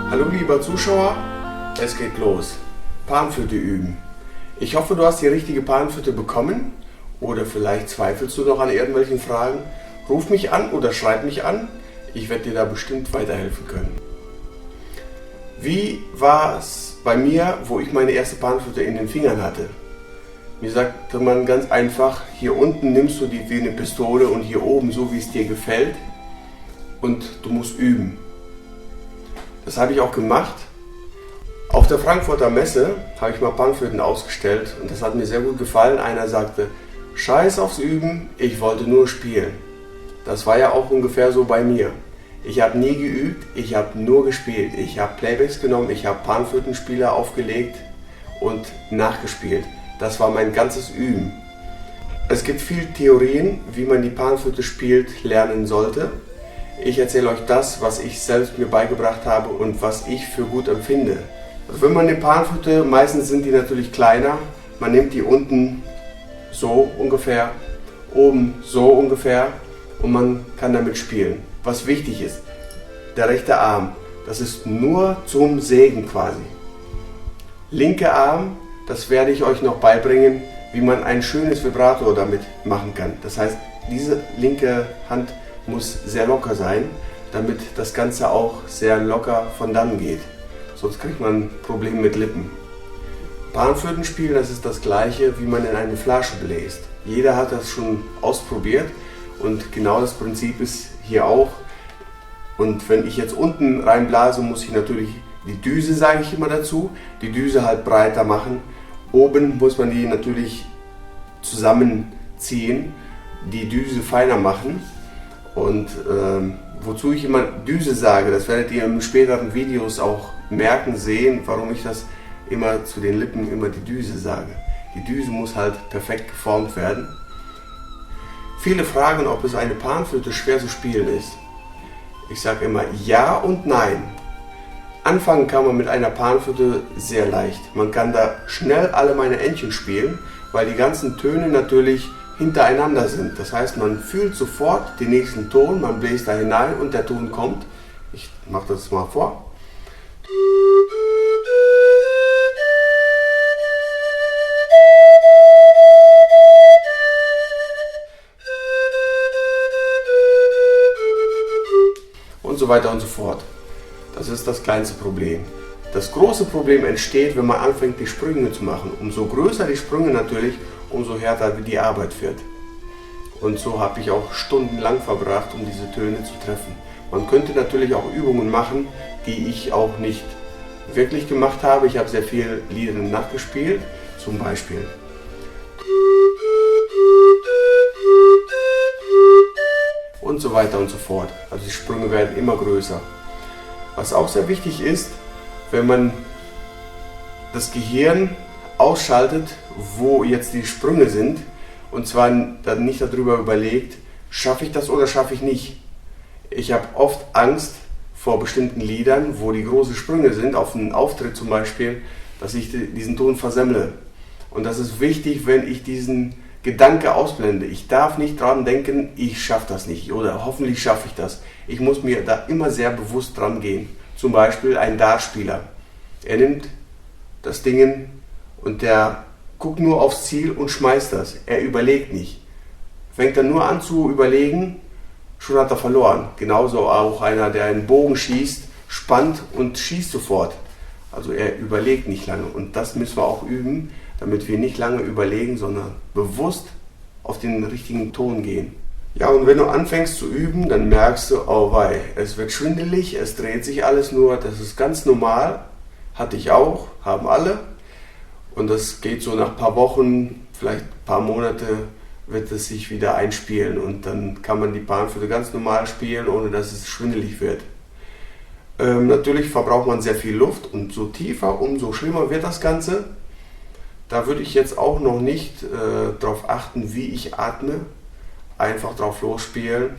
Hallo lieber Zuschauer, es geht los. Panflöte üben. Ich hoffe, du hast die richtige Panflöte bekommen oder vielleicht zweifelst du noch an irgendwelchen Fragen. Ruf mich an oder schreib mich an, ich werde dir da bestimmt weiterhelfen können. Wie war es bei mir, wo ich meine erste Panflöte in den Fingern hatte? Mir sagte man ganz einfach, hier unten nimmst du die wie eine Pistole und hier oben so wie es dir gefällt und du musst üben. Das habe ich auch gemacht. Auf der Frankfurter Messe habe ich mal Panflöten ausgestellt und das hat mir sehr gut gefallen. Einer sagte, scheiß aufs Üben, ich wollte nur spielen. Das war ja auch ungefähr so bei mir. Ich habe nie geübt, ich habe nur gespielt. Ich habe Playbacks genommen, ich habe Panflötenspieler aufgelegt und nachgespielt. Das war mein ganzes Üben. Es gibt viele Theorien, wie man die Panflöte spielt, lernen sollte. Ich erzähle euch das, was ich selbst mir beigebracht habe und was ich für gut empfinde. Also wenn man eine Panflöte, meistens sind die natürlich kleiner, man nimmt die unten so ungefähr, oben so ungefähr und man kann damit spielen. Was wichtig ist, der rechte Arm, das ist nur zum Sägen quasi. Linke Arm, das werde ich euch noch beibringen, wie man ein schönes Vibrato damit machen kann. Das heißt, diese linke Hand muss sehr locker sein, damit das Ganze auch sehr locker von dann geht. Sonst kriegt man Probleme mit Lippen. Panflötenspiel, das ist das gleiche, wie man in eine Flasche bläst. Jeder hat das schon ausprobiert und genau das Prinzip ist hier auch. Und wenn ich jetzt unten reinblase, muss ich natürlich die Düse, sage ich immer dazu, die Düse halt breiter machen. Oben muss man die natürlich zusammenziehen, die Düse feiner machen. Und wozu ich immer Düse sage, das werdet ihr in späteren Videos auch merken, sehen, warum ich das immer zu den Lippen immer die Düse sage. Die Düse muss halt perfekt geformt werden. Viele fragen, ob es eine Panflöte schwer zu spielen ist. Ich sage immer ja und nein. Anfangen kann man mit einer Panflöte sehr leicht. Man kann da schnell alle meine Endchen spielen, weil die ganzen Töne natürlich hintereinander sind. Das heißt, man fühlt sofort den nächsten Ton, man bläst da hinein und der Ton kommt. Ich mache das mal vor. Und so weiter und so fort. Das ist das kleinste Problem. Das große Problem entsteht, wenn man anfängt, die Sprünge zu machen. Umso größer die Sprünge natürlich, umso härter die Arbeit wird. Und so habe ich auch stundenlang verbracht, um diese Töne zu treffen. Man könnte natürlich auch Übungen machen, die ich auch nicht wirklich gemacht habe. Ich habe sehr viele Lieder nachgespielt, zum Beispiel. Und so weiter und so fort. Also die Sprünge werden immer größer. Was auch sehr wichtig ist, wenn man das Gehirn ausschaltet, wo jetzt die Sprünge sind, und zwar dann nicht darüber überlegt, schaffe ich das oder schaffe ich nicht. Ich habe oft Angst vor bestimmten Liedern, wo die großen Sprünge sind, auf einem Auftritt zum Beispiel, dass ich diesen Ton versemmle. Und das ist wichtig, wenn ich diesen Gedanke ausblende. Ich darf nicht dran denken, ich schaffe das nicht oder hoffentlich schaffe ich das. Ich muss mir da immer sehr bewusst dran gehen. Zum Beispiel ein Dartspieler. Er nimmt das Ding und der guckt nur aufs Ziel und schmeißt das. Er überlegt nicht. Fängt dann nur an zu überlegen, schon hat er verloren. Genauso auch einer, der einen Bogen schießt, spannt und schießt sofort. Also er überlegt nicht lange. Und das müssen wir auch üben, damit wir nicht lange überlegen, sondern bewusst auf den richtigen Ton gehen. Ja, und wenn du anfängst zu üben, dann merkst du, oh wei, es wird schwindelig, es dreht sich alles nur, das ist ganz normal. Hatte ich auch, haben alle. Und das geht so nach ein paar Wochen, vielleicht ein paar Monate, wird es sich wieder einspielen. Und dann kann man die Panflöte ganz normal spielen, ohne dass es schwindelig wird. Natürlich verbraucht man sehr viel Luft und so tiefer, umso schlimmer wird das Ganze. Da würde ich jetzt auch noch nicht darauf achten, wie ich atme. Einfach drauf losspielen.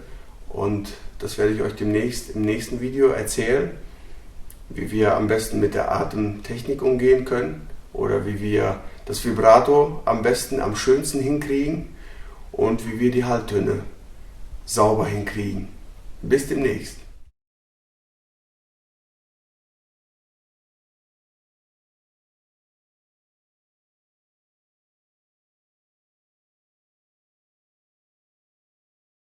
Und das werde ich euch demnächst im nächsten Video erzählen, wie wir am besten mit der Atemtechnik umgehen können oder wie wir das Vibrato am besten, am schönsten hinkriegen und wie wir die Halbtöne sauber hinkriegen. Bis demnächst.